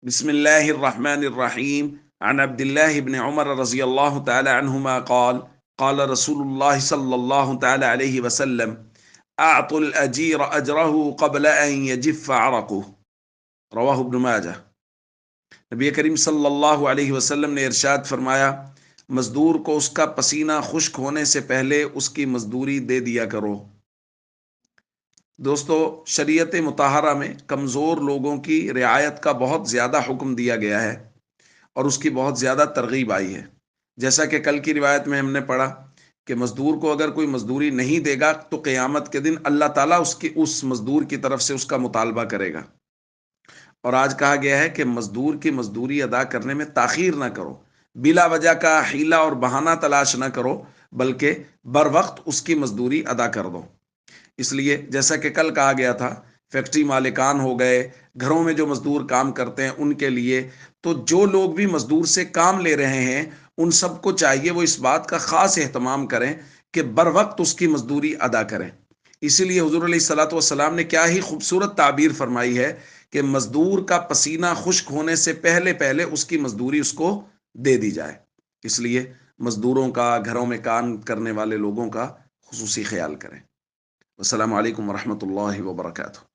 بسم الله الرحمن الرحيم عن عبد الله بن عمر رضي الله تعالى عنهما قال قال رسول الله صلى الله تعالى عليه وسلم أعطوا الأجير أجره قبل أن يجف عرقه رواہ ابن ماجہ۔ نبی کریم صلی اللہ علیہ وسلم نے ارشاد فرمایا، مزدور کو اس کا پسینہ خشک ہونے سے پہلے اس کی مزدوری دے دیا کرو۔ دوستو، شریعت مطہرہ میں کمزور لوگوں کی رعایت کا بہت زیادہ حکم دیا گیا ہے اور اس کی بہت زیادہ ترغیب آئی ہے۔ جیسا کہ کل کی روایت میں ہم نے پڑھا کہ مزدور کو اگر کوئی مزدوری نہیں دے گا تو قیامت کے دن اللہ تعالیٰ اس مزدور کی طرف سے اس کا مطالبہ کرے گا۔ اور آج کہا گیا ہے کہ مزدور کی مزدوری ادا کرنے میں تاخیر نہ کرو، بلا وجہ کا حیلہ اور بہانہ تلاش نہ کرو، بلکہ بر وقت اس کی مزدوری ادا کر دو۔ اس لیے جیسا کہ کل کہا گیا تھا، فیکٹری مالکان ہو گئے، گھروں میں جو مزدور کام کرتے ہیں ان کے لیے، تو جو لوگ بھی مزدور سے کام لے رہے ہیں ان سب کو چاہیے وہ اس بات کا خاص اہتمام کریں کہ بر وقت اس کی مزدوری ادا کریں۔ اسی لیے حضور علیہ الصلوۃ والسلام نے کیا ہی خوبصورت تعبیر فرمائی ہے کہ مزدور کا پسینہ خشک ہونے سے پہلے پہلے اس کی مزدوری اس کو دے دی جائے۔ اس لیے مزدوروں کا، گھروں میں کام کرنے والے لوگوں کا خصوصی خیال کریں۔ السلام علیکم ورحمۃ اللہ وبرکاتہ۔